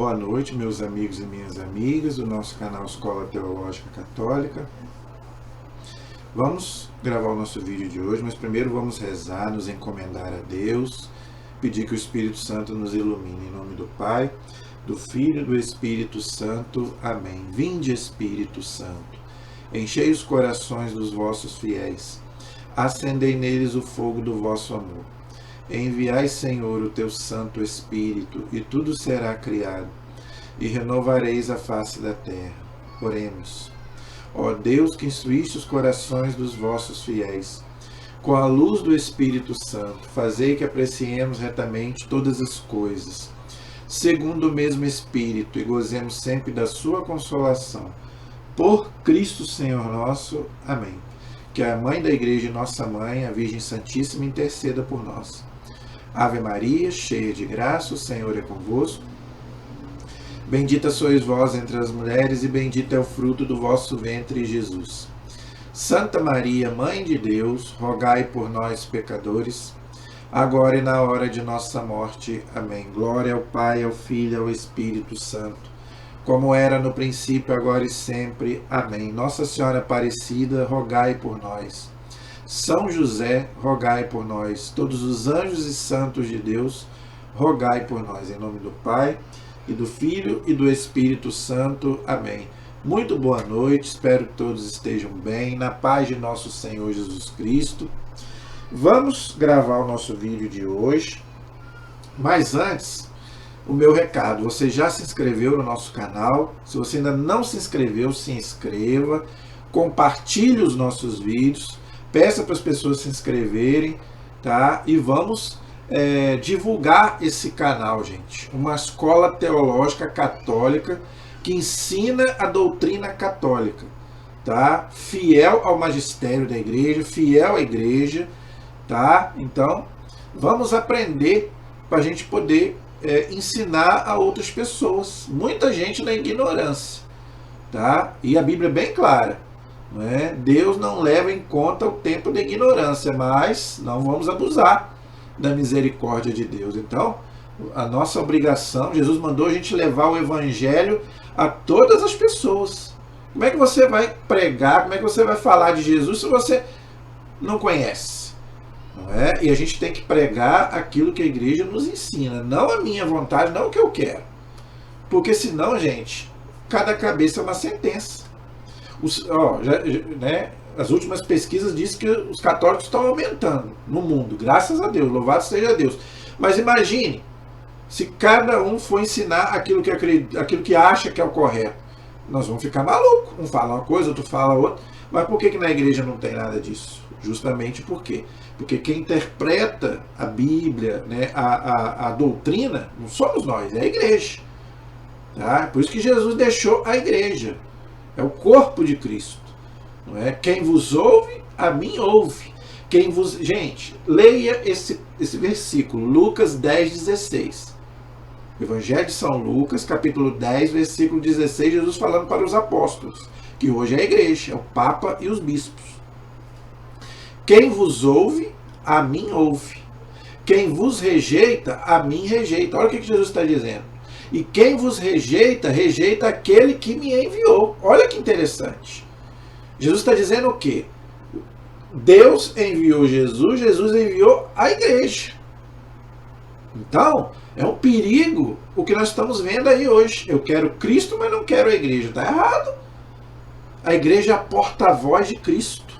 Boa noite, meus amigos e minhas amigas do nosso canal Escola Teológica Católica. Vamos gravar o nosso vídeo de hoje, mas primeiro vamos rezar, nos encomendar a Deus, pedir que o Espírito Santo nos ilumine. Em nome do Pai, do Filho e do Espírito Santo. Amém. Vinde, Espírito Santo, enchei os corações dos vossos fiéis, acendei neles o fogo do vosso amor. Enviai, Senhor, o teu Santo Espírito, e tudo será criado, e renovareis a face da terra. Oremos. Ó Deus, que instruíste os corações dos vossos fiéis, com a luz do Espírito Santo, fazei que apreciemos retamente todas as coisas, segundo o mesmo Espírito, e gozemos sempre da sua consolação. Por Cristo Senhor nosso. Amém. Que a Mãe da Igreja e nossa Mãe, a Virgem Santíssima, interceda por nós. Ave Maria, cheia de graça, o Senhor é convosco. Bendita sois vós entre as mulheres, e bendito é o fruto do vosso ventre, Jesus. Santa Maria, Mãe de Deus, rogai por nós, pecadores, agora e na hora de nossa morte. Amém. Glória ao Pai, ao Filho e ao Espírito Santo, como era no princípio, agora e sempre. Amém. Nossa Senhora Aparecida, rogai por nós. São José, rogai por nós. Todos os anjos e santos de Deus, rogai por nós. Em nome do Pai, e do Filho e do Espírito Santo. Amém. Muito boa noite, espero que todos estejam bem, na paz de nosso Senhor Jesus Cristo. Vamos gravar o nosso vídeo de hoje, mas antes, o meu recado: você já se inscreveu no nosso canal? Se você ainda não se inscreveu, se inscreva, compartilhe os nossos vídeos, peça para as pessoas se inscreverem, tá? E vamos divulgar esse canal, gente. Uma escola teológica católica que ensina a doutrina católica, tá? Fiel ao magistério da igreja, fiel à igreja, tá? Então, vamos aprender para a gente poder ensinar a outras pessoas. Muita gente na ignorância, tá? E a Bíblia é bem clara, não é? Deus não leva em conta o tempo da ignorância, mas não vamos abusar da misericórdia de Deus. Então, a nossa obrigação, Jesus mandou a gente levar o evangelho a todas as pessoas. Como é que você vai pregar, como é que você vai falar de Jesus se você não conhece? Não é? E a gente tem que pregar aquilo que a igreja nos ensina, não a minha vontade, não o que eu quero. Porque senão, gente, cada cabeça é uma sentença. As últimas pesquisas dizem que os católicos estão aumentando no mundo, graças a Deus, louvado seja Deus. Mas imagine se cada um for ensinar aquilo que acredita, aquilo que acha que é o correto. Nós vamos ficar malucos. Um fala uma coisa, outro fala outra. Mas por que na igreja não tem nada disso? Justamente por quê? Porque quem interpreta a Bíblia, né, a doutrina, não somos nós, é a igreja. Tá? Por isso que Jesus deixou a igreja. É o corpo de Cristo. Não é? Quem vos ouve, a mim ouve. Gente, leia esse versículo, Lucas 10:16. Evangelho de São Lucas, capítulo 10, versículo 16, Jesus falando para os apóstolos, que hoje é a igreja, é o Papa e os bispos. Quem vos ouve, a mim ouve. Quem vos rejeita, a mim rejeita. Olha o que Jesus está dizendo. E quem vos rejeita, rejeita aquele que me enviou. Olha que interessante. Jesus está dizendo o quê? Deus enviou Jesus, Jesus enviou a igreja. Então, é um perigo o que nós estamos vendo aí hoje. Eu quero Cristo, mas não quero a igreja. Está errado. A igreja é a porta-voz de Cristo.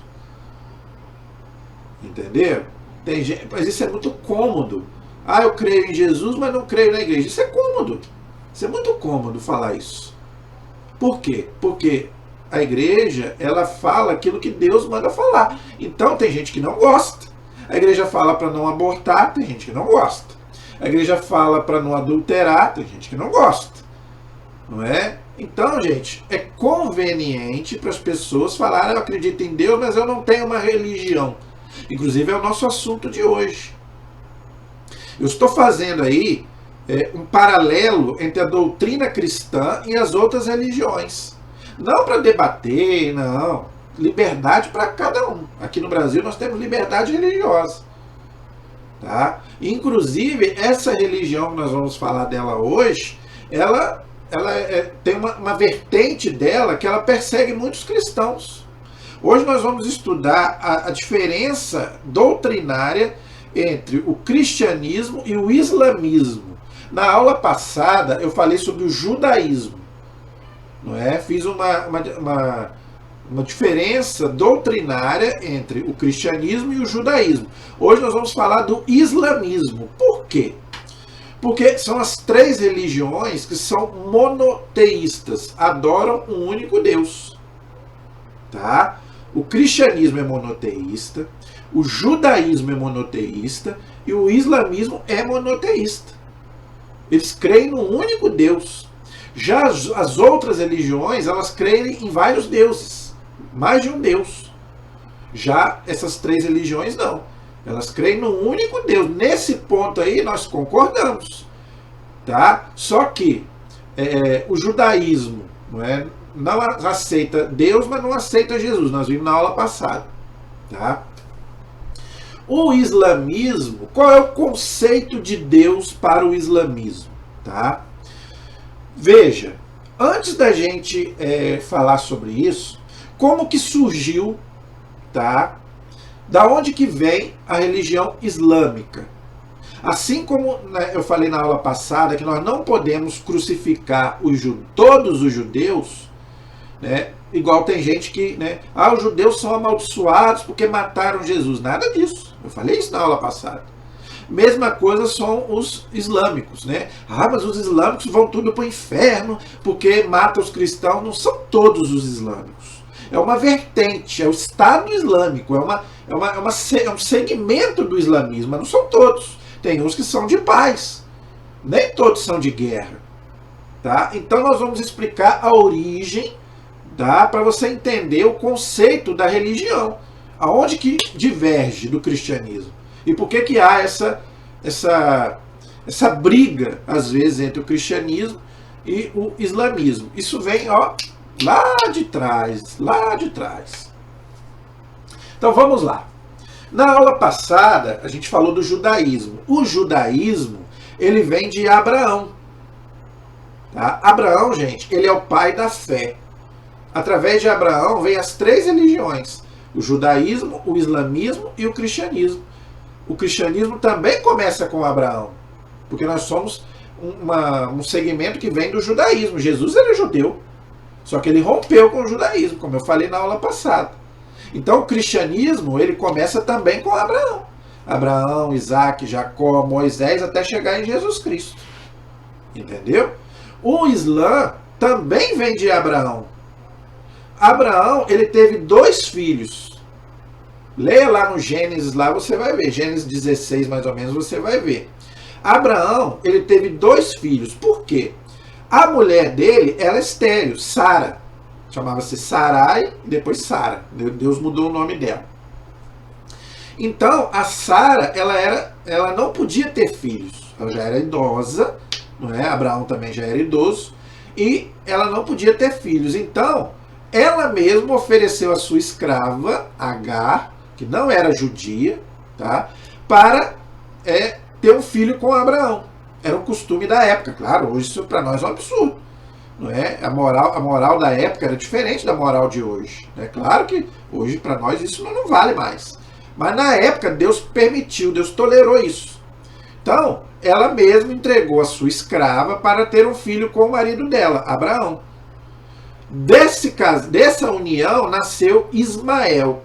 Entendeu? Tem gente, mas isso é muito cômodo. Ah, eu creio em Jesus, mas não creio na igreja. Isso é cômodo. Isso é muito cômodo falar isso. Por quê? Porque a igreja, ela fala aquilo que Deus manda falar. Então tem gente que não gosta. A igreja fala para não abortar, tem gente que não gosta. A igreja fala para não adulterar, tem gente que não gosta. Não é? Então, gente, é conveniente para as pessoas falarem: eu acredito em Deus, mas eu não tenho uma religião. Inclusive é o nosso assunto de hoje. Eu estou fazendo aí um paralelo entre a doutrina cristã e as outras religiões. Não para debater, não. Liberdade para cada um. Aqui no Brasil nós temos liberdade religiosa. Tá? Inclusive, essa religião que nós vamos falar dela hoje, tem uma vertente dela que ela persegue muitos cristãos. Hoje nós vamos estudar a diferença doutrinária entre o cristianismo e o islamismo. Na aula passada eu falei sobre o judaísmo, não é? Fiz uma diferença doutrinária entre o cristianismo e o judaísmo. Hoje nós vamos falar do islamismo. Por quê? Porque são as três religiões que são monoteístas, adoram um único Deus. Tá? O cristianismo é monoteísta, o judaísmo é monoteísta e o islamismo é monoteísta. Eles creem num único Deus. Já as outras religiões, elas creem em vários deuses, mais de um Deus. Já essas três religiões não. Elas creem num único Deus. Nesse ponto aí nós concordamos. Tá? Só que o judaísmo não aceita Deus, mas não aceita Jesus. Nós vimos na aula passada. Tá? O islamismo, qual é o conceito de Deus para o islamismo? Tá? Veja, antes da gente falar sobre isso, como que surgiu, tá? Da onde que vem a religião islâmica? Assim como eu falei na aula passada que nós não podemos crucificar todos os judeus, né? Igual tem gente que, os judeus são amaldiçoados porque mataram Jesus. Nada disso. Eu falei isso na aula passada. Mesma coisa são os islâmicos, né? Mas os islâmicos vão tudo para o inferno porque matam os cristãos. Não são todos os islâmicos. É uma vertente, é o Estado Islâmico, é um segmento do islamismo, mas não são todos. Tem uns que são de paz, nem todos são de guerra. Tá? Então nós vamos explicar a origem, tá? Para você entender o conceito da religião, aonde que diverge do cristianismo. E por que há essa briga, às vezes, entre o cristianismo e o islamismo. Isso vem lá de trás, lá de trás. Então vamos lá. Na aula passada, a gente falou do judaísmo. O judaísmo, ele vem de Abraão. Tá? Abraão, gente, ele é o pai da fé. Através de Abraão vem as três religiões. O judaísmo, o islamismo e o cristianismo. O cristianismo também começa com Abraão, porque nós somos um segmento que vem do judaísmo. Jesus era judeu, só que ele rompeu com o judaísmo, como eu falei na aula passada. Então o cristianismo, ele começa também com Abraão. Abraão, Isaac, Jacó, Moisés, até chegar em Jesus Cristo. Entendeu? O Islã também vem de Abraão. Abraão, ele teve 2 filhos. Leia lá no Gênesis, lá você vai ver. Gênesis 16, mais ou menos, você vai ver. Abraão, ele teve 2 filhos. Por quê? A mulher dele era estéril, Sara. Chamava-se Sarai e depois Sara. Deus mudou o nome dela. Então, a Sara, ela não podia ter filhos. Ela já era idosa, não é? Abraão também já era idoso. E ela não podia ter filhos. Então, ela mesma ofereceu a sua escrava, Agar, que não era judia, tá? Para ter um filho com Abraão. Era um costume da época. Claro, hoje isso para nós é um absurdo. Não é? A moral da época era diferente da moral de hoje. É claro que hoje para nós isso não vale mais. Mas na época Deus permitiu, Deus tolerou isso. Então, ela mesma entregou a sua escrava para ter um filho com o marido dela, Abraão. Dessa união nasceu Ismael.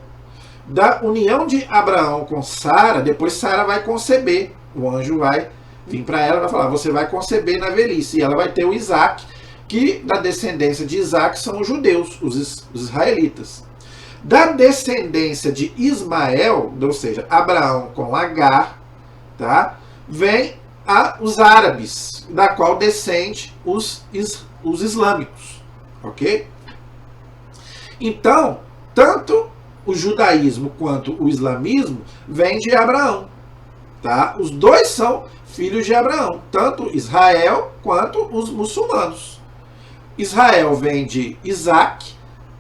Da união de Abraão com Sara, depois Sara vai conceber. O anjo vai vir para ela e vai falar, você vai conceber na velhice. E ela vai ter o Isaac, que da descendência de Isaac são os judeus, os israelitas. Da descendência de Ismael, ou seja, Abraão com Agar, tá? Vem os árabes, da qual descende os islâmicos. Ok? Então, tanto o judaísmo quanto o islamismo vem de Abraão. Tá? Os dois são filhos de Abraão, tanto Israel quanto os muçulmanos. Israel vem de Isaac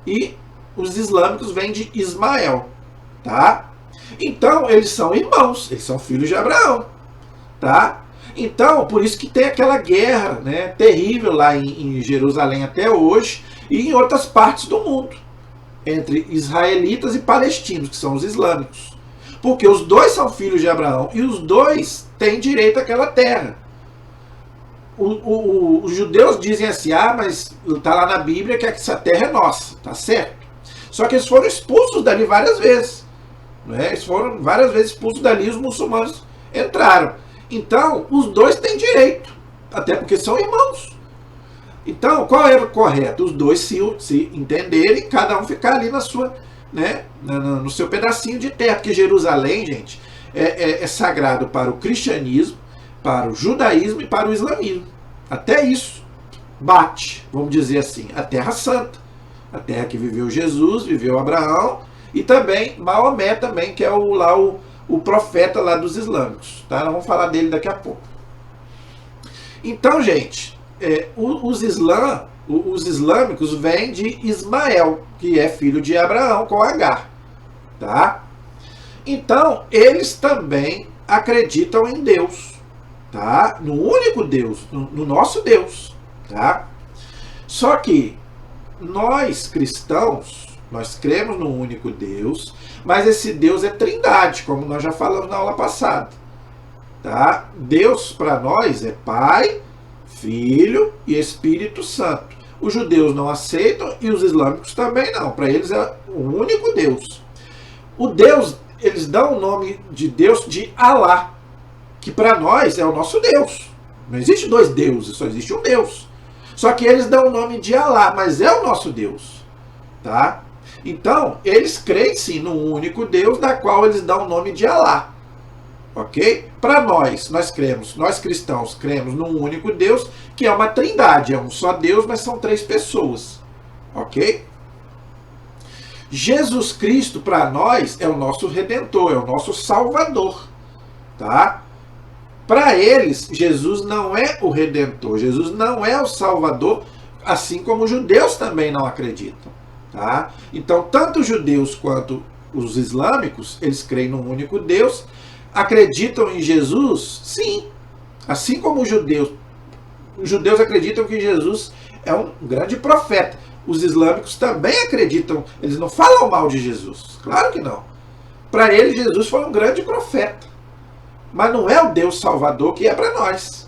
e os islâmicos vêm de Ismael. Tá? Então, eles são irmãos, eles são filhos de Abraão. Tá? Então, por isso que tem aquela guerra, né, terrível lá em Jerusalém até hoje e em outras partes do mundo, entre israelitas e palestinos, que são os islâmicos. Porque os dois são filhos de Abraão e os dois têm direito àquela terra. Os judeus dizem assim, mas está lá na Bíblia que essa terra é nossa, tá certo? Só que eles foram expulsos dali várias vezes. Né? Eles foram várias vezes expulsos dali e os muçulmanos entraram. Então, os dois têm direito, até porque são irmãos. Então, qual era o correto? Os dois se entenderem, cada um ficar ali na sua, né, no seu pedacinho de terra, porque Jerusalém, gente, é sagrado para o cristianismo, para o judaísmo e para o islamismo. Até isso bate, vamos dizer assim, a Terra Santa, a terra que viveu Jesus, viveu Abraão, e também Maomé, também, que é o profeta lá dos islâmicos. Tá? Nós vamos falar dele daqui a pouco. Então, gente, os islâmicos vêm de Ismael, que é filho de Abraão com Agar. Tá? Então, eles também acreditam em Deus. Tá? No único Deus, no nosso Deus. Tá? Só que nós, cristãos, nós cremos no único Deus, mas esse Deus é trindade, como nós já falamos na aula passada. Tá? Deus para nós é Pai, Filho e Espírito Santo. Os judeus não aceitam e os islâmicos também não. Para eles é o único Deus. O Deus, eles dão o nome de Deus de Alá, que para nós é o nosso Deus. Não existe dois deuses, só existe um Deus. Só que eles dão o nome de Alá, mas é o nosso Deus. Tá? Então, eles creem sim no único Deus, da qual eles dão o nome de Alá. Ok? Para nós cremos, nós cristãos cremos num único Deus, que é uma trindade, é um só Deus, mas são três pessoas. Ok? Jesus Cristo, para nós, é o nosso Redentor, é o nosso Salvador. Tá? Para eles, Jesus não é o Redentor, Jesus não é o Salvador, assim como os judeus também não acreditam. Tá? Então, tanto os judeus quanto os islâmicos, eles creem num único Deus, acreditam em Jesus, sim. Assim como os judeus acreditam que Jesus é um grande profeta. Os islâmicos também acreditam, eles não falam mal de Jesus, claro que não. Para eles, Jesus foi um grande profeta. Mas não é o Deus Salvador que é para nós.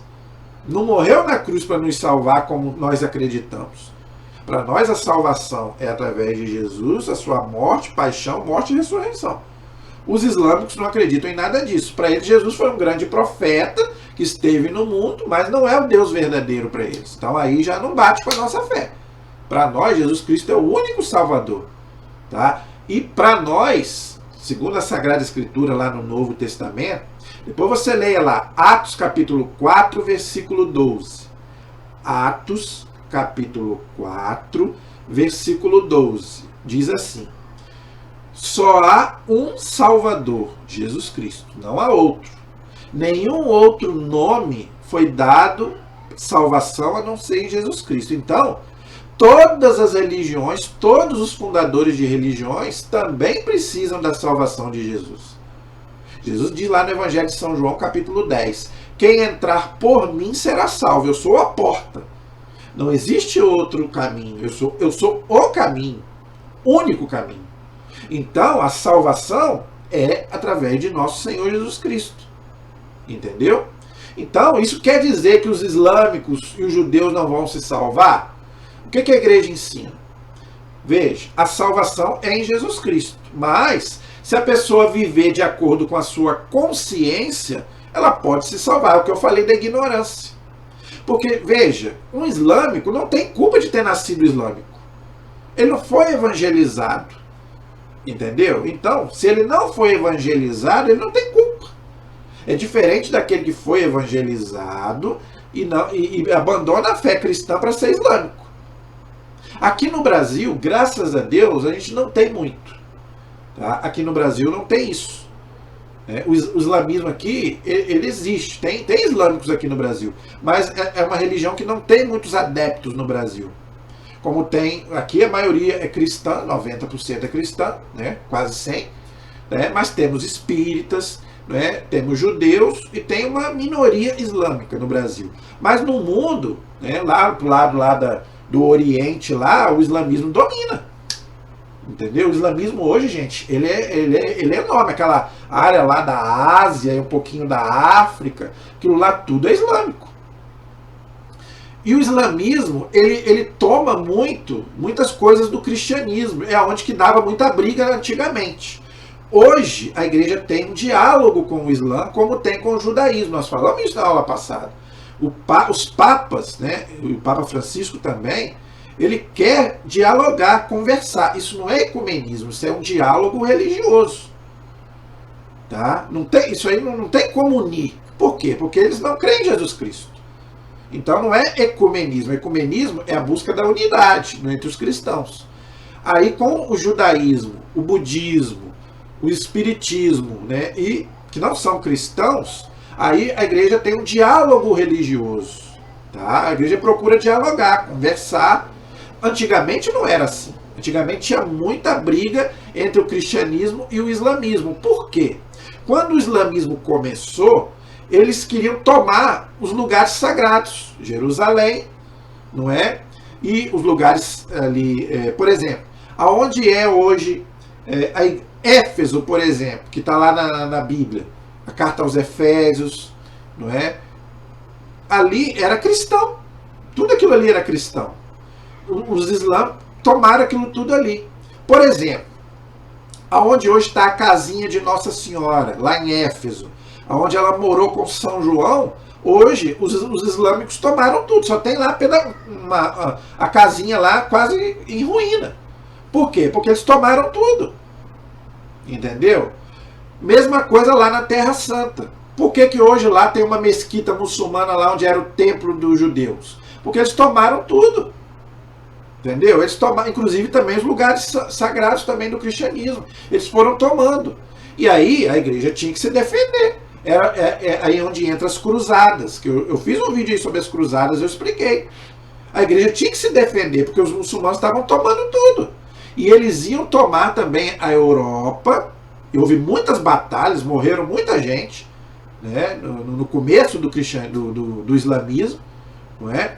Não morreu na cruz para nos salvar como nós acreditamos. Para nós a salvação é através de Jesus, a sua morte, paixão, morte e ressurreição. Os islâmicos não acreditam em nada disso. Para eles Jesus foi um grande profeta que esteve no mundo, mas não é o Deus verdadeiro para eles. Então aí já não bate com a nossa fé. Para nós Jesus Cristo é o único Salvador. Tá? E para nós, segundo a Sagrada Escritura lá no Novo Testamento, depois você leia lá, Atos capítulo 4, versículo 12. Atos capítulo 4, versículo 12. Diz assim: só há um Salvador, Jesus Cristo, não há outro. Nenhum outro nome foi dado salvação a não ser em Jesus Cristo. Então, todas as religiões, todos os fundadores de religiões também precisam da salvação de Jesus. Jesus diz lá no Evangelho de São João, capítulo 10, quem entrar por mim será salvo, eu sou a porta. Não existe outro caminho, eu sou o caminho, único caminho. Então, a salvação é através de nosso Senhor Jesus Cristo. Entendeu? Então, isso quer dizer que os islâmicos e os judeus não vão se salvar? O que a igreja ensina? Veja, a salvação é em Jesus Cristo, mas se a pessoa viver de acordo com a sua consciência, ela pode se salvar. É o que eu falei da ignorância. Porque, veja, um islâmico não tem culpa de ter nascido islâmico. Ele não foi evangelizado. Entendeu? Então, se ele não foi evangelizado, ele não tem culpa. É diferente daquele que foi evangelizado e abandona a fé cristã para ser islâmico. Aqui no Brasil, graças a Deus, a gente não tem muito. Tá? Aqui no Brasil não tem isso. O islamismo aqui, ele existe. Tem islâmicos aqui no Brasil. Mas é uma religião que não tem muitos adeptos no Brasil. Como tem, aqui a maioria é cristã, 90% é cristã, né? Quase 100%. Né? Mas temos espíritas, né, temos judeus e tem uma minoria islâmica no Brasil. Mas no mundo, né, lá pro lado lá do Oriente, lá, o islamismo domina. Entendeu? O islamismo hoje, gente, ele é enorme. Aquela área lá da Ásia e um pouquinho da África, aquilo lá tudo é islâmico. E o islamismo, ele toma muitas coisas do cristianismo. É onde que dava muita briga antigamente. Hoje, a igreja tem um diálogo com o Islã, como tem com o judaísmo. Nós falamos isso na aula passada. Os papas, né, o Papa Francisco também, ele quer dialogar, conversar. Isso não é ecumenismo, isso é um diálogo religioso. Tá? Isso aí não tem como unir. Por quê? Porque eles não creem em Jesus Cristo. Então não é ecumenismo. Ecumenismo é a busca da unidade entre os cristãos. Aí com o judaísmo, o budismo, o espiritismo, né, e que não são cristãos, aí a igreja tem um diálogo religioso. Tá? A igreja procura dialogar, conversar. Antigamente não era assim. Antigamente tinha muita briga entre o cristianismo e o islamismo. Por quê? Quando o islamismo começou, eles queriam tomar os lugares sagrados, Jerusalém, não é? E os lugares ali, por exemplo, aonde é hoje Éfeso, por exemplo, que está lá na Bíblia, a carta aos Efésios, não é? Ali era cristão, tudo aquilo ali era cristão. Os islãs tomaram aquilo tudo ali. Por exemplo, aonde hoje está a casinha de Nossa Senhora, lá em Éfeso, onde ela morou com São João, hoje os islâmicos tomaram tudo. Só tem lá a casinha lá quase em ruína. Por quê? Porque eles tomaram tudo. Entendeu? Mesma coisa lá na Terra Santa. Por que hoje lá tem uma mesquita muçulmana lá onde era o templo dos judeus? Porque eles tomaram tudo. Entendeu? Eles tomaram, inclusive também os lugares sagrados também do cristianismo. Eles foram tomando. E aí a igreja tinha que se defender. É aí onde entra as cruzadas, que eu fiz um vídeo aí sobre as cruzadas, eu expliquei. A igreja tinha que se defender, porque os muçulmanos estavam tomando tudo. E eles iam tomar também a Europa, e houve muitas batalhas, morreram muita gente, né, no começo do islamismo, não é?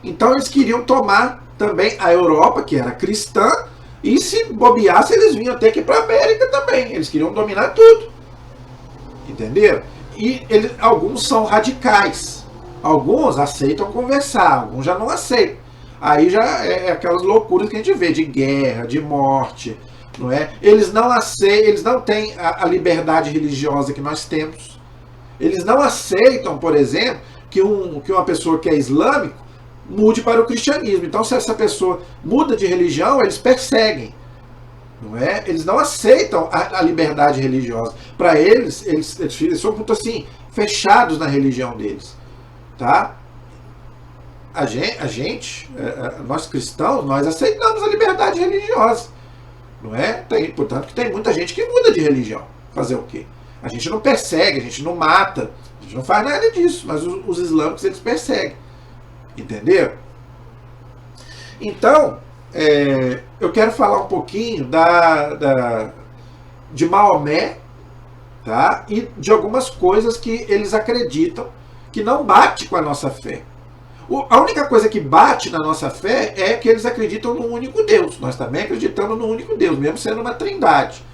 Então eles queriam tomar também a Europa, que era cristã, e se bobeasse, eles vinham até aqui para a América também. Eles queriam dominar tudo. Entenderam? E alguns são radicais. Alguns aceitam conversar, alguns já não aceitam. Aí já é aquelas loucuras que a gente vê de guerra, de morte, não é? Eles não aceitam, eles não têm a liberdade religiosa que nós temos. Eles não aceitam, por exemplo, que uma pessoa que é islâmico mude para o cristianismo. Então, se essa pessoa muda de religião, eles perseguem. Não é? Eles não aceitam a liberdade religiosa. Para eles são muito assim, fechados na religião deles. Tá? Nós cristãos, nós aceitamos a liberdade religiosa. Não é? Portanto, que tem muita gente que muda de religião. Fazer o quê? A gente não persegue, a gente não mata, a gente não faz nada disso. Mas os islâmicos, eles perseguem. Entendeu? Então, eu quero falar um pouquinho de Maomé, tá? E de algumas coisas que eles acreditam que não bate com a nossa fé. A única coisa que bate na nossa fé é que eles acreditam no único Deus. Nós também acreditamos no único Deus, mesmo sendo uma trindade.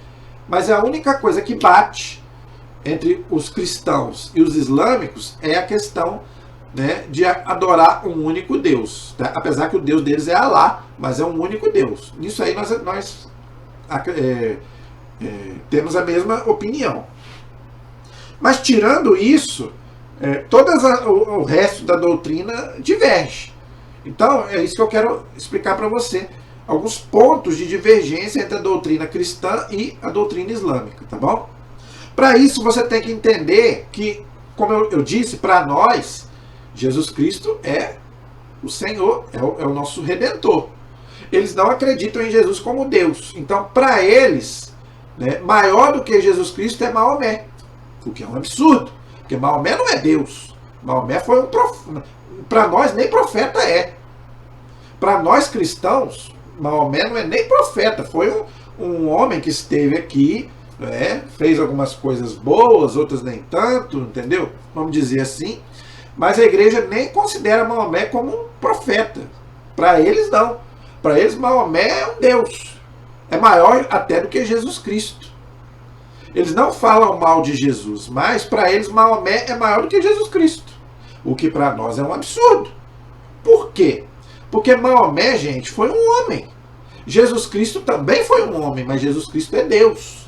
Mas a única coisa que bate entre os cristãos e os islâmicos é a questão, né, de adorar um único Deus. Tá? Apesar que o Deus deles é Alá, mas é um único Deus. Nisso aí nós temos a mesma opinião. Mas tirando isso, o resto da doutrina diverge. Então é isso que eu quero explicar para você. Alguns pontos de divergência entre a doutrina cristã e a doutrina islâmica, tá bom? Para isso você tem que entender que, como eu disse, para nós, Jesus Cristo é o Senhor, é o nosso Redentor. Eles não acreditam em Jesus como Deus. Então, para eles, né, maior do que Jesus Cristo é Maomé. O que é um absurdo. Porque Maomé não é Deus. Maomé foi um profeta. Para nós, nem profeta é. Para nós cristãos, Maomé não é nem profeta. Foi um homem que esteve aqui, fez algumas coisas boas, outras nem tanto, entendeu? Vamos dizer assim. Mas a igreja nem considera Maomé como um profeta. Para eles, não. Para eles, Maomé é um Deus. É maior até do que Jesus Cristo. Eles não falam mal de Jesus, mas para eles, Maomé é maior do que Jesus Cristo. O que para nós é um absurdo. Por quê? Porque Maomé, gente, foi um homem. Jesus Cristo também foi um homem, mas Jesus Cristo é Deus.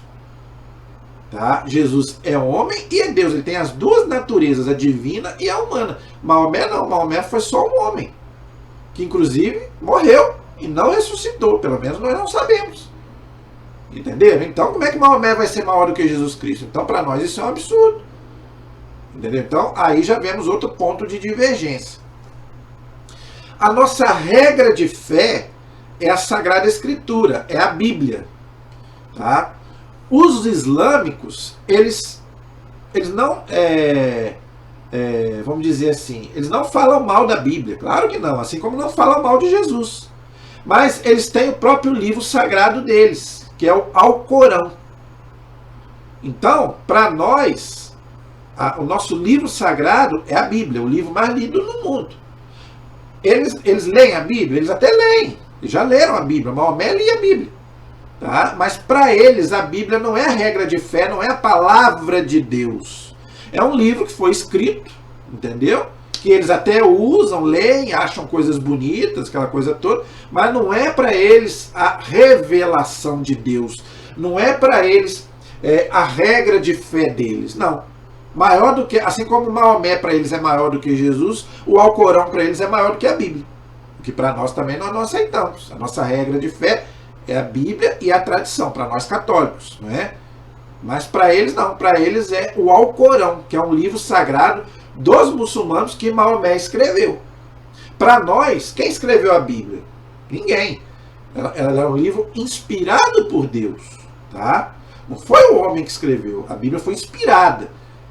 Tá? Jesus é homem e é Deus. Ele tem as duas naturezas, a divina e a humana. Maomé não. Maomé foi só um homem. Que inclusive morreu e não ressuscitou. Pelo menos nós não sabemos. Entenderam? Então como é que Maomé vai ser maior do que Jesus Cristo? Então para nós isso é um absurdo. Entendeu? Então aí já vemos outro ponto de divergência. A nossa regra de fé é a Sagrada Escritura, é a Bíblia. Tá? Os islâmicos, eles não, vamos dizer assim, eles não falam mal da Bíblia, claro que não, assim como não falam mal de Jesus. Mas eles têm o próprio livro sagrado deles, que é o Alcorão. Então, para nós, o nosso livro sagrado é a Bíblia, o livro mais lido no mundo. Eles leem a Bíblia? Eles até leem. Eles já leram a Bíblia. Maomé lia a Bíblia. Tá? Mas para eles a Bíblia não é a regra de fé, não é a palavra de Deus. É um livro que foi escrito, entendeu? Que eles até usam, leem, acham coisas bonitas, aquela coisa toda, mas não é para eles a revelação de Deus. Não é para eles a regra de fé deles. Não. Maior do que, assim como Maomé para eles é maior do que Jesus, o Alcorão para eles é maior do que a Bíblia. O que para nós também nós não aceitamos. A nossa regra de fé é a Bíblia e a tradição, para nós católicos, não é? Mas para eles não, para eles é o Alcorão, que é um livro sagrado dos muçulmanos que Maomé escreveu. Para nós, quem escreveu a Bíblia? Ninguém. Ela é um livro inspirado por Deus, tá? Não foi o homem que escreveu, a Bíblia foi inspirada,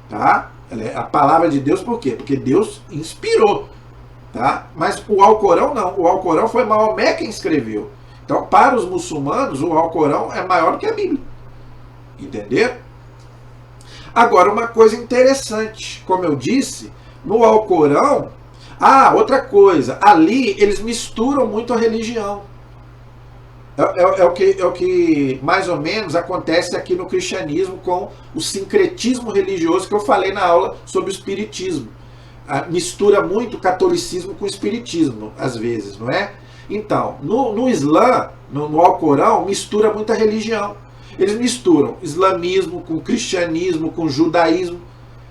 tá? Ela é a palavra de Deus, por quê? Porque Deus inspirou, tá? Mas o Alcorão não, o Alcorão foi Maomé quem escreveu. Então, para os muçulmanos, o Alcorão é maior do que a Bíblia. Entendeu? Agora, uma coisa interessante, como eu disse, no Alcorão, outra coisa, ali eles misturam muito a religião. É o que mais ou menos acontece aqui no cristianismo com o sincretismo religioso que eu falei na aula sobre o espiritismo. Mistura muito o catolicismo com o espiritismo, às vezes, não é? Então, no Islã, no Alcorão, mistura muita religião. Eles misturam islamismo com cristianismo, com judaísmo.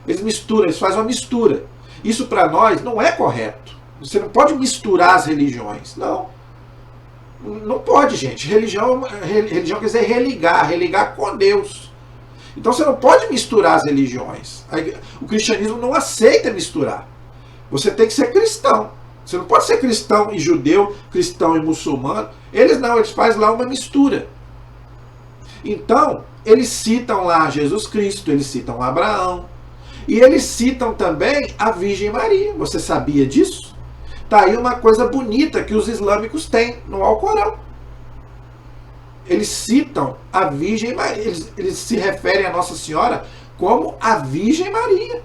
Eles misturam, eles fazem uma mistura. Isso para nós não é correto. Você não pode misturar as religiões. Não. Não pode, gente. Religião quer dizer religar com Deus. Então você não pode misturar as religiões. O cristianismo não aceita misturar. Você tem que ser cristão. Você não pode ser cristão e judeu, cristão e muçulmano. Eles não, eles fazem lá uma mistura. Então, eles citam lá Jesus Cristo, eles citam Abraão. E eles citam também a Virgem Maria. Você sabia disso? Está aí uma coisa bonita que os islâmicos têm no Alcorão. Eles citam a Virgem Maria. Eles se referem a Nossa Senhora como a Virgem Maria.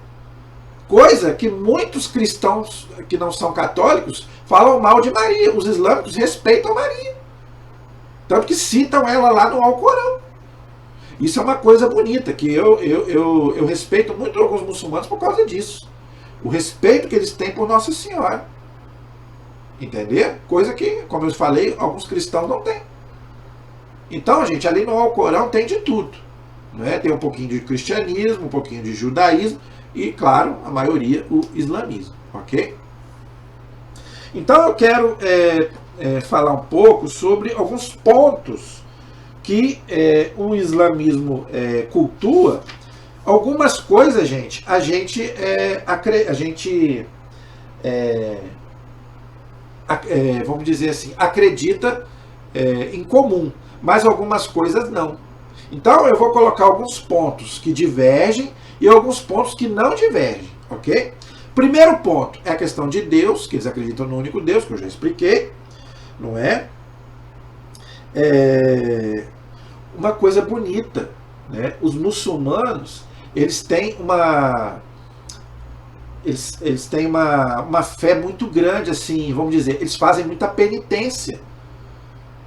Coisa que muitos cristãos que não são católicos falam mal de Maria. Os islâmicos respeitam Maria. Tanto que citam ela lá no Alcorão. Isso é uma coisa bonita, que eu respeito muito alguns muçulmanos por causa disso. O respeito que eles têm por Nossa Senhora. Entendeu? Coisa que, como eu falei, alguns cristãos não têm. Então, gente, ali no Alcorão tem de tudo. Né? Tem um pouquinho de cristianismo, um pouquinho de judaísmo e, claro, a maioria, o islamismo. Ok? Então eu quero falar um pouco sobre alguns pontos que o islamismo cultua. Algumas coisas, gente, a gente vamos dizer assim, acredita em comum, mas algumas coisas não. Então eu vou colocar alguns pontos que divergem e alguns pontos que não divergem, ok? Primeiro ponto é a questão de Deus, que eles acreditam no único Deus, que eu já expliquei, não é? Uma coisa bonita, né? Os muçulmanos, eles têm eles têm uma fé muito grande, assim, vamos dizer, eles fazem muita penitência.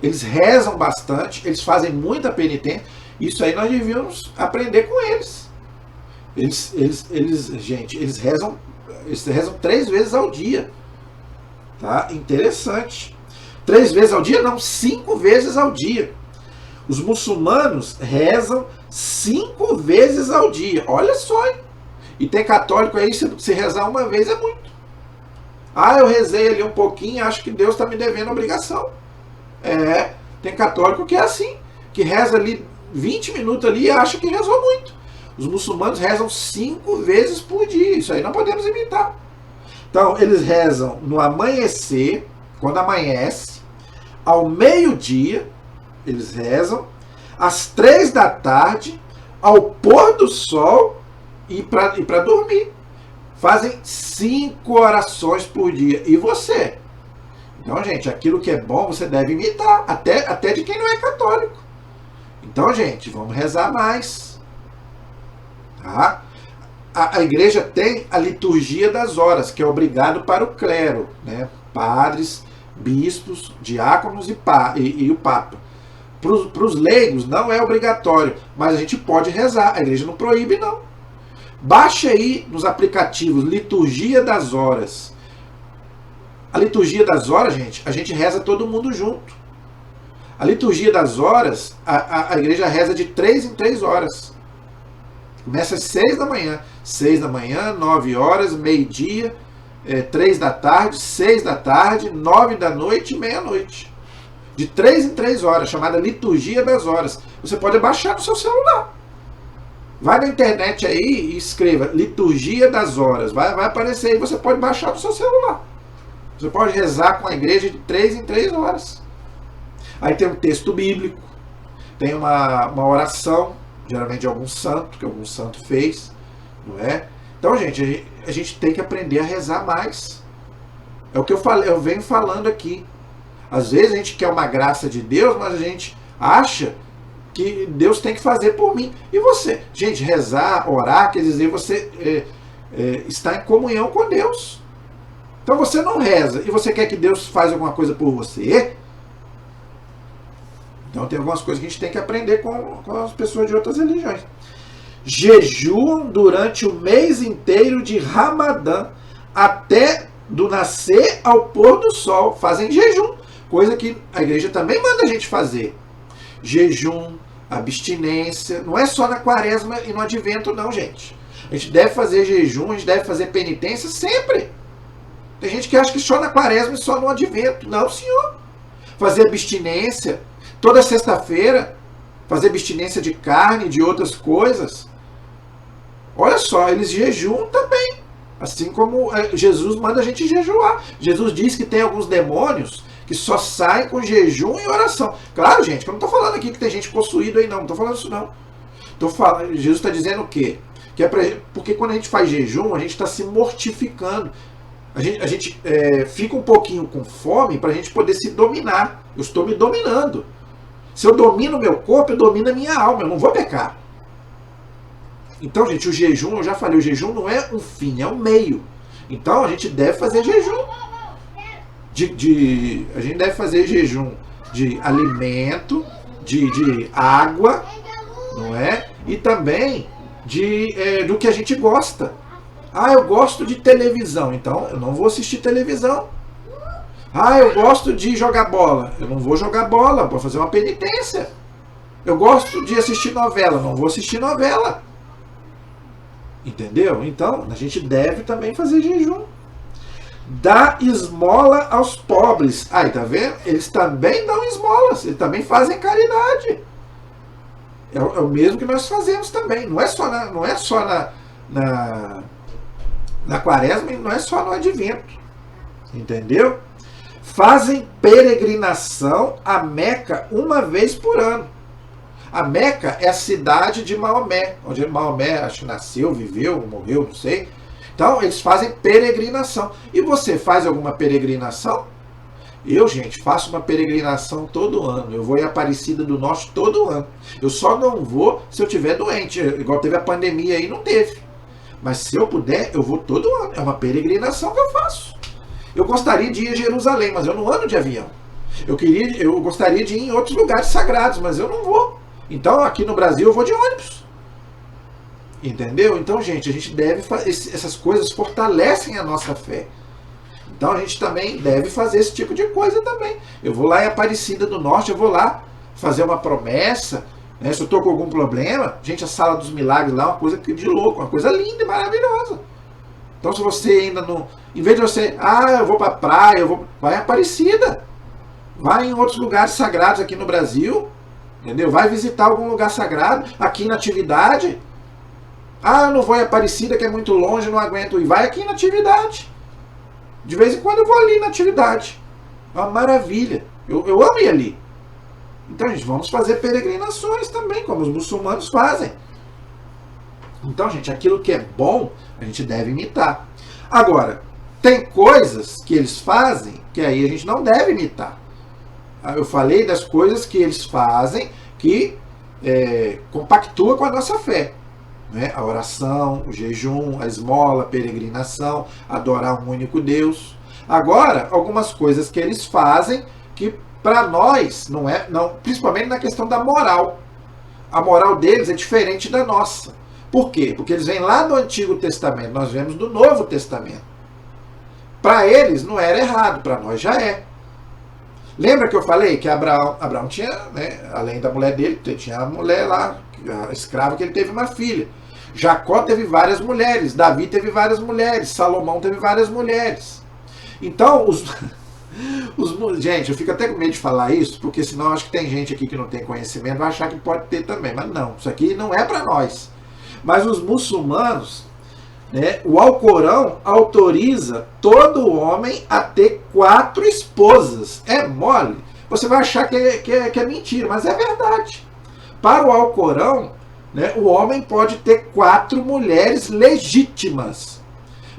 Eles rezam bastante, eles fazem muita penitência. Isso aí nós devíamos aprender com eles. Gente, eles rezam 3 vezes ao dia. Tá? Interessante. 3 vezes ao dia? Não, 5 vezes ao dia. Os muçulmanos rezam 5 vezes ao dia. Olha só, hein? E tem católico aí, se rezar uma vez é muito. Ah, eu rezei ali um pouquinho, acho que Deus está me devendo obrigação. Tem católico que é assim, que reza ali 20 minutos ali e acha que rezou muito. Os muçulmanos rezam 5 vezes por dia, isso aí não podemos imitar. Então, eles rezam no amanhecer, quando amanhece, ao meio-dia, eles rezam, às 3 da tarde, ao pôr do sol e para dormir. Fazem 5 orações por dia. E você? Então, gente, aquilo que é bom você deve imitar, até de quem não é católico. Então, gente, vamos rezar mais. Tá? A igreja tem a liturgia das horas, que é obrigado para o clero, né? Padres, bispos, diáconos e o Papa. Para os leigos não é obrigatório, mas a gente pode rezar, a igreja não proíbe não. Baixe aí nos aplicativos Liturgia das Horas. A liturgia das horas, gente, a gente reza todo mundo junto. A liturgia das horas, a igreja reza de 3 em 3 horas. Começa às 6 da manhã. 6 da manhã, 9 horas, meio-dia, 3 da tarde, 6 da tarde, 9 da noite e meia-noite. De 3 em 3 horas, chamada Liturgia das Horas. Você pode baixar no seu celular. Vai na internet aí e escreva Liturgia das Horas. Vai aparecer aí, você pode baixar no seu celular. Você pode rezar com a igreja de 3 em 3 horas. Aí tem um texto bíblico, tem uma oração, geralmente de algum santo, que algum santo fez, não é? Então, gente, a gente tem que aprender a rezar mais. É o que eu venho falando aqui. Às vezes a gente quer uma graça de Deus, mas a gente acha que Deus tem que fazer por mim. E você? Gente, rezar, orar, quer dizer, você está em comunhão com Deus. Então você não reza e você quer que Deus faça alguma coisa por você? Então tem algumas coisas que a gente tem que aprender com as pessoas de outras religiões. Jejum durante o mês inteiro de Ramadã, até do nascer ao pôr do sol. Fazem jejum, coisa que a igreja também manda a gente fazer. Jejum, abstinência, não é só na quaresma e no advento não, gente. A gente deve fazer jejum, a gente deve fazer penitência sempre. Tem gente que acha que só na quaresma e só no advento. Não, senhor. Fazer abstinência toda sexta-feira, fazer abstinência de carne, de outras coisas. Olha só, eles jejuam também. Assim como Jesus manda a gente jejuar. Jesus diz que tem alguns demônios que só saem com jejum e oração. Claro, gente, que eu não estou falando aqui que tem gente possuída aí, não. Não estou falando isso, não. Jesus está dizendo o quê? Porque quando a gente faz jejum, a gente está se mortificando. A gente fica um pouquinho com fome para a gente poder se dominar. Eu estou me dominando. Se eu domino o meu corpo, eu domino a minha alma. Eu não vou pecar. Então, gente, o jejum, eu já falei, o jejum não é um fim, é um meio. Então, a gente deve fazer jejum. A gente deve fazer jejum de alimento, de água, não é? E também do que a gente gosta. Ah, eu gosto de televisão, então eu não vou assistir televisão. Ah, eu gosto de jogar bola. Eu não vou jogar bola, vou fazer uma penitência. Eu gosto de assistir novela, não vou assistir novela. Entendeu? Então, a gente deve também fazer jejum. Dá esmola aos pobres. Aí, tá vendo? Eles também dão esmolas, eles também fazem caridade. É o mesmo que nós fazemos também. Não é só na quaresma e não é só no advento. Entendeu? Fazem peregrinação a Meca uma vez por ano. A Meca é a cidade de Maomé, onde Maomé acho que nasceu, viveu, morreu, não sei. Então eles fazem peregrinação. E você faz alguma peregrinação? Eu, gente, faço uma peregrinação todo ano. Eu vou em Aparecida do Norte todo ano. Eu só não vou se eu estiver doente. Igual teve a pandemia aí, não teve. Mas se eu puder, eu vou todo ano. É uma peregrinação que eu faço. Eu gostaria de ir a Jerusalém, mas eu não ando de avião. Eu gostaria de ir em outros lugares sagrados, mas eu não vou. Então, aqui no Brasil, eu vou de ônibus. Entendeu? Então, gente, a gente deve fazer. Essas coisas fortalecem a nossa fé. Então a gente também deve fazer esse tipo de coisa também. Eu vou lá em Aparecida do Norte, eu vou lá fazer uma promessa, né? Se eu estou com algum problema, gente, a Sala dos Milagres lá é uma coisa de louco, uma coisa linda e maravilhosa. Então se você ainda não... Em vez de você, eu vou para a praia, vai em Aparecida. Vai em outros lugares sagrados aqui no Brasil, entendeu? Vai visitar algum lugar sagrado, aqui na Atividade. Eu não vou em Aparecida que é muito longe, não aguento ir. Vai aqui na Atividade. De vez em quando eu vou ali na Atividade. É uma maravilha. Eu amo ir ali. Então, gente, vamos fazer peregrinações também, como os muçulmanos fazem. Então, gente, aquilo que é bom, a gente deve imitar. Agora, tem coisas que eles fazem que aí a gente não deve imitar. Eu falei das coisas que eles fazem que compactua com a nossa fé. Né? A oração, o jejum, a esmola, a peregrinação, adorar um único Deus. Agora, algumas coisas que eles fazem que para nós não, principalmente na questão da moral. A moral deles é diferente da nossa. Por quê? Porque eles vêm lá do Antigo Testamento, nós vemos do Novo Testamento. Para eles não era errado, para nós já é. Lembra que eu falei que Abraão tinha, né, além da mulher dele, tinha a mulher lá, a escrava, que ele teve uma filha. Jacó teve várias mulheres, Davi teve várias mulheres, Salomão teve várias mulheres. Então, gente, eu fico até com medo de falar isso, porque senão acho que tem gente aqui que não tem conhecimento, vai achar que pode ter também, mas não, isso aqui não é para nós. Mas os muçulmanos, né, o Alcorão autoriza todo homem a ter 4 esposas. É mole. Você vai achar que é mentira, mas é verdade. Para o Alcorão, né, o homem pode ter 4 mulheres legítimas.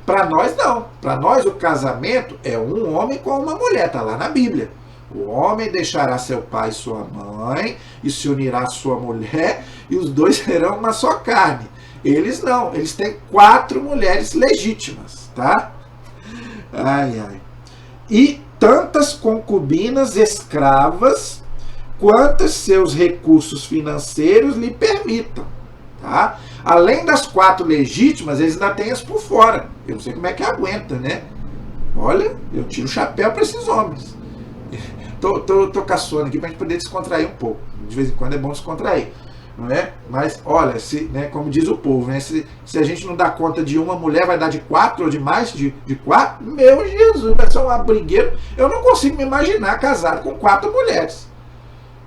Para nós não. Para nós o casamento é um homem com uma mulher, está lá na Bíblia. O homem deixará seu pai e sua mãe e se unirá à sua mulher e os dois serão uma só carne. Eles não, eles têm 4 mulheres legítimas, tá? E tantas concubinas escravas quantos seus recursos financeiros lhe permitam, tá? Além das 4 legítimas, eles ainda têm as por fora. Eu não sei como é que aguenta, né? Olha, eu tiro o chapéu para esses homens. Tô caçando aqui para a gente poder descontrair um pouco. De vez em quando é bom descontrair. Não é? Mas, olha, né, como diz o povo, né, se a gente não dá conta de uma mulher, vai dar de 4 ou de mais de 4? Meu Jesus, vai ser uma brigueira. Eu não consigo me imaginar casado com 4 mulheres.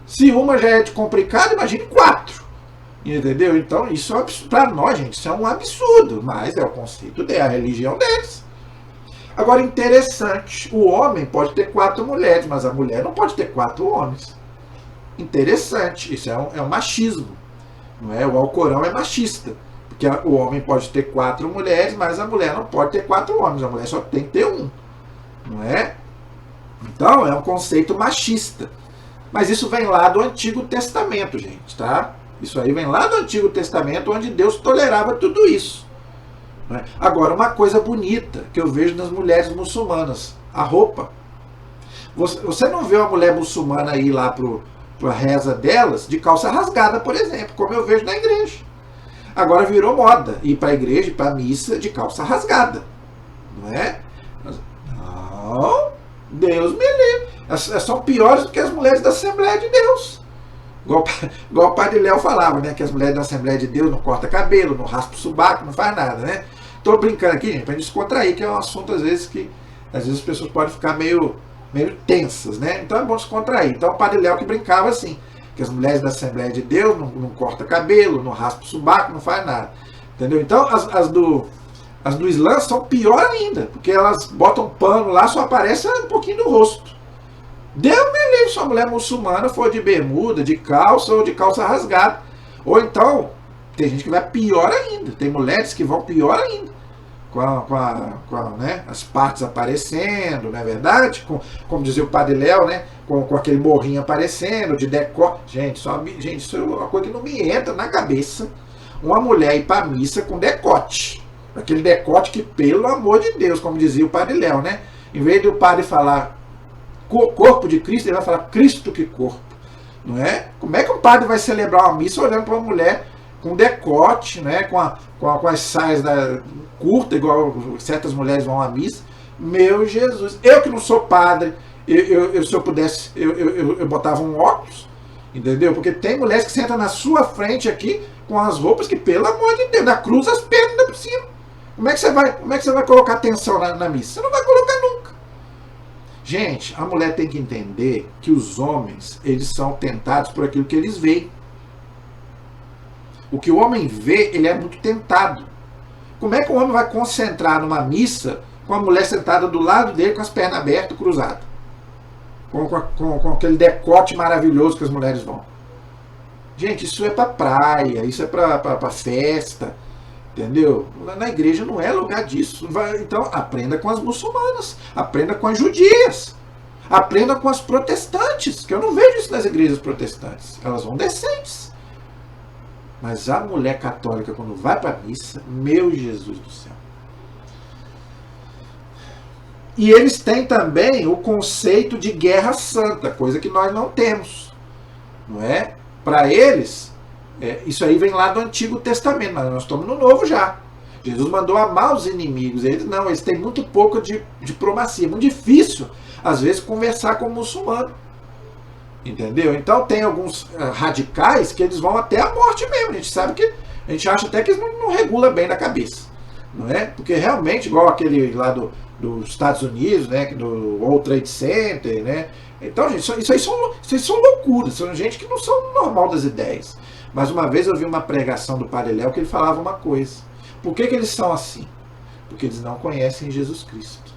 Se uma já é de complicado, imagine 4. Entendeu? Então, isso é para nós, gente, isso é um absurdo. Mas é o conceito a religião deles. Agora, interessante, o homem pode ter 4 mulheres, mas a mulher não pode ter 4 homens. Interessante, isso é um machismo. Não é? O Alcorão é machista. Porque o homem pode ter 4 mulheres, mas a mulher não pode ter 4 homens. A mulher só tem que ter um. Não é? Então, é um conceito machista. Mas isso vem lá do Antigo Testamento, gente, tá? Isso aí vem lá do Antigo Testamento, onde Deus tolerava tudo isso. Não é? Agora, uma coisa bonita que eu vejo nas mulheres muçulmanas, a roupa. Você não vê uma mulher muçulmana ir lá para a reza delas de calça rasgada, por exemplo, como eu vejo na igreja. Agora virou moda ir para a igreja, ir para a missa de calça rasgada. Não é? Não, Deus me livre. São piores do que as mulheres da Assembleia de Deus. Igual o Padre Léo falava, né? Que as mulheres da Assembleia de Deus não cortam cabelo, não raspam o sobaco, não faz nada, né? Estou brincando aqui, gente, para descontrair, que é um assunto às vezes as pessoas podem ficar meio tensas, né? Então é bom descontrair. Então o Padre Léo que brincava assim, que as mulheres da Assembleia de Deus não cortam cabelo, não raspam o sobaco, não faz nada. Entendeu? Então as do Islã são pior ainda, porque elas botam pano lá, só aparece um pouquinho do rosto. Deus me livre se uma mulher muçulmana for de bermuda, de calça ou de calça rasgada. Ou então, tem gente que vai pior ainda. Tem mulheres que vão pior ainda. né, as partes aparecendo, não é verdade? Como dizia o Padre Léo, né, com aquele morrinho aparecendo, de decote. Gente, isso é uma coisa que não me entra na cabeça. Uma mulher ir para a missa com decote. Aquele decote que, pelo amor de Deus, como dizia o Padre Léo, né? Em vez do padre falar corpo de Cristo, ele vai falar Cristo que corpo. Não é? Como é que um padre vai celebrar uma missa olhando para uma mulher com decote, né? com as saias curtas, igual certas mulheres vão à missa? Meu Jesus! Eu que não sou padre, se eu pudesse, eu botava um óculos, entendeu? Porque tem mulheres que sentam na sua frente aqui com as roupas que, pelo amor de Deus, da cruz as pernas por cima. Como é que você vai colocar atenção na missa? Você não vai colocar nunca. Gente, a mulher tem que entender que os homens, eles são tentados por aquilo que eles veem. O que o homem vê, ele é muito tentado. Como é que o homem vai concentrar numa missa com a mulher sentada do lado dele com as pernas abertas, cruzadas? Com aquele decote maravilhoso que as mulheres vão. Gente, isso é para praia, isso é para festa. Entendeu? Na igreja não é lugar disso. Então, aprenda com as muçulmanas, aprenda com as judias, aprenda com as protestantes, que eu não vejo isso nas igrejas protestantes. Elas vão decentes. Mas a mulher católica, quando vai para a missa, meu Jesus do céu. E eles têm também o conceito de guerra santa, coisa que nós não temos. Não é? Para eles, isso aí vem lá do Antigo Testamento, mas nós estamos no Novo já. Jesus mandou amar os inimigos. Eles têm muito pouco de diplomacia. Muito difícil, às vezes, conversar com o muçulmano. Entendeu? Então tem alguns radicais que eles vão até a morte mesmo. A gente sabe que, a gente acha até que eles não regulam bem da cabeça. Não é? Porque realmente, igual aquele lá dos Estados Unidos, né, do World Trade Center, né? Então, gente, isso aí são loucuras. São gente que não são normal das ideias. Mas uma vez eu vi uma pregação do Padre Léo que ele falava uma coisa. Por que eles são assim? Porque eles não conhecem Jesus Cristo.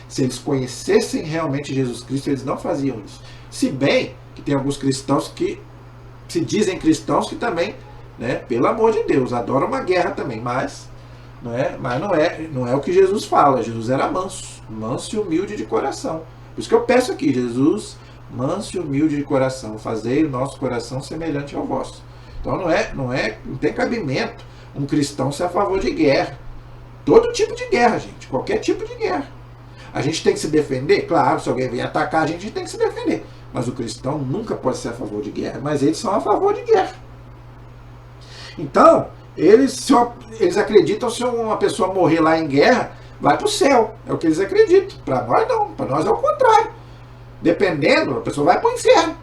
Se eles conhecessem realmente Jesus Cristo, eles não faziam isso. Se bem que tem alguns cristãos que se dizem cristãos que também, né, pelo amor de Deus, adoram uma guerra também, mas não é o que Jesus fala. Jesus era manso e humilde de coração. Por isso que eu peço aqui, Jesus, manso e humilde de coração, fazei o nosso coração semelhante ao vosso. Então não tem cabimento um cristão ser a favor de guerra. Todo tipo de guerra, gente. Qualquer tipo de guerra. A gente tem que se defender? Claro, se alguém vier atacar, a gente tem que se defender. Mas o cristão nunca pode ser a favor de guerra. Mas eles são a favor de guerra. Então, eles acreditam que se uma pessoa morrer lá em guerra, vai para o céu. É o que eles acreditam. Para nós não. Para nós é o contrário. Dependendo, a pessoa vai para o inferno.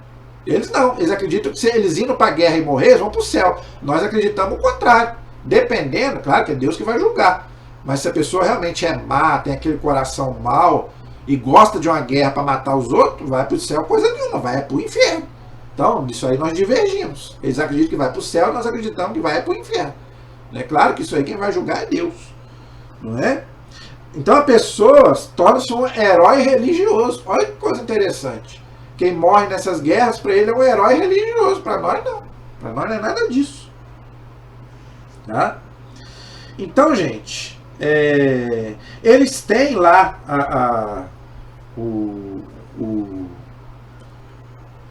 Eles não. Eles acreditam que se eles indo para a guerra e morrer, eles vão para o céu. Nós acreditamos o contrário. Dependendo, claro que é Deus que vai julgar. Mas se a pessoa realmente é má, tem aquele coração mau e gosta de uma guerra para matar os outros, vai para o céu coisa nenhuma, vai para o inferno. Então, disso aí nós divergimos. Eles acreditam que vai para o céu, nós acreditamos que vai para o inferno. É claro que isso aí quem vai julgar é Deus. Não é? Então a pessoa torna-se um herói religioso. Olha que coisa interessante. Quem morre nessas guerras, para ele é um herói religioso. Para nós não. Para nós não é nada disso. Tá? Então, gente, eles têm lá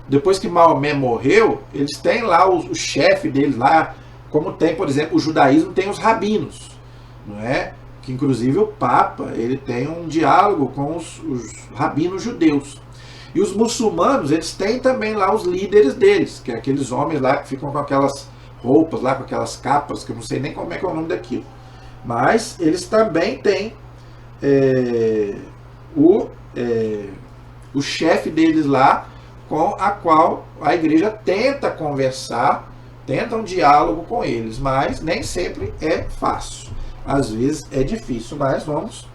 depois que Maomé morreu, eles têm lá o chefe deles lá, como tem, por exemplo, o judaísmo tem os rabinos, não é? Que inclusive o Papa, ele tem um diálogo com os rabinos judeus. E os muçulmanos, eles têm também lá os líderes deles, que é aqueles homens lá que ficam com aquelas roupas lá, com aquelas capas, que eu não sei nem como é que é o nome daquilo. Mas eles também têm o chefe deles lá, com a qual a igreja tenta conversar, tenta um diálogo com eles, mas nem sempre é fácil. Às vezes é difícil, mas vamos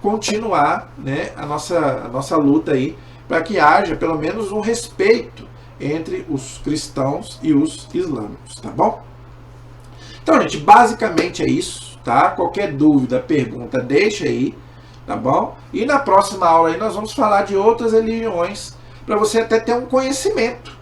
continuar, né, a nossa luta aí, para que haja pelo menos um respeito entre os cristãos e os islâmicos, tá bom? Então, gente, basicamente é isso, tá? Qualquer dúvida, pergunta, deixa aí, tá bom? E na próxima aula aí nós vamos falar de outras religiões, para você até ter um conhecimento,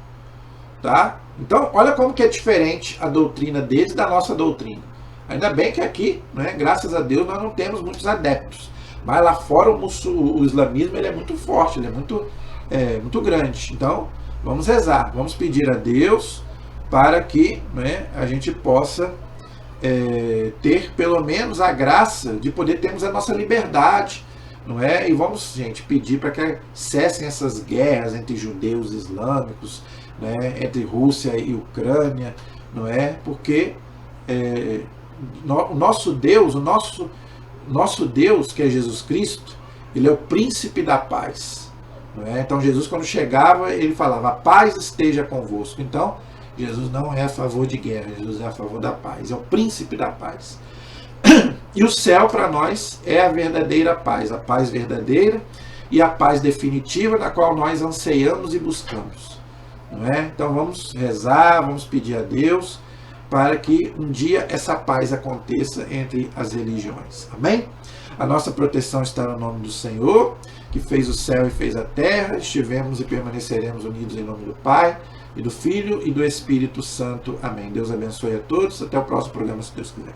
tá? Então, olha como que é diferente a doutrina deles da nossa doutrina. Ainda bem que aqui, né, graças a Deus, nós não temos muitos adeptos. Mas lá fora o islamismo ele é muito forte, ele é muito grande. Então, vamos rezar, vamos pedir a Deus para que, né, a gente possa ter pelo menos a graça de poder termos a nossa liberdade, não é? E vamos, gente, pedir para que cessem essas guerras entre judeus e islâmicos, né, entre Rússia e Ucrânia, não é? Porque o nosso Deus, nosso Deus, que é Jesus Cristo, ele é o príncipe da paz. Não é? Então Jesus, quando chegava, ele falava: a paz esteja convosco. Então, Jesus não é a favor de guerra, Jesus é a favor da paz, é o príncipe da paz. E o céu para nós é a verdadeira paz, a paz verdadeira e a paz definitiva, na qual nós anseiamos e buscamos. Não é? Então vamos rezar, vamos pedir a Deus para que um dia essa paz aconteça entre as religiões. Amém? A nossa proteção está no nome do Senhor, que fez o céu e fez a terra. Estivemos e permaneceremos unidos em nome do Pai, e do Filho e do Espírito Santo. Amém. Deus abençoe a todos. Até o próximo programa, se Deus quiser.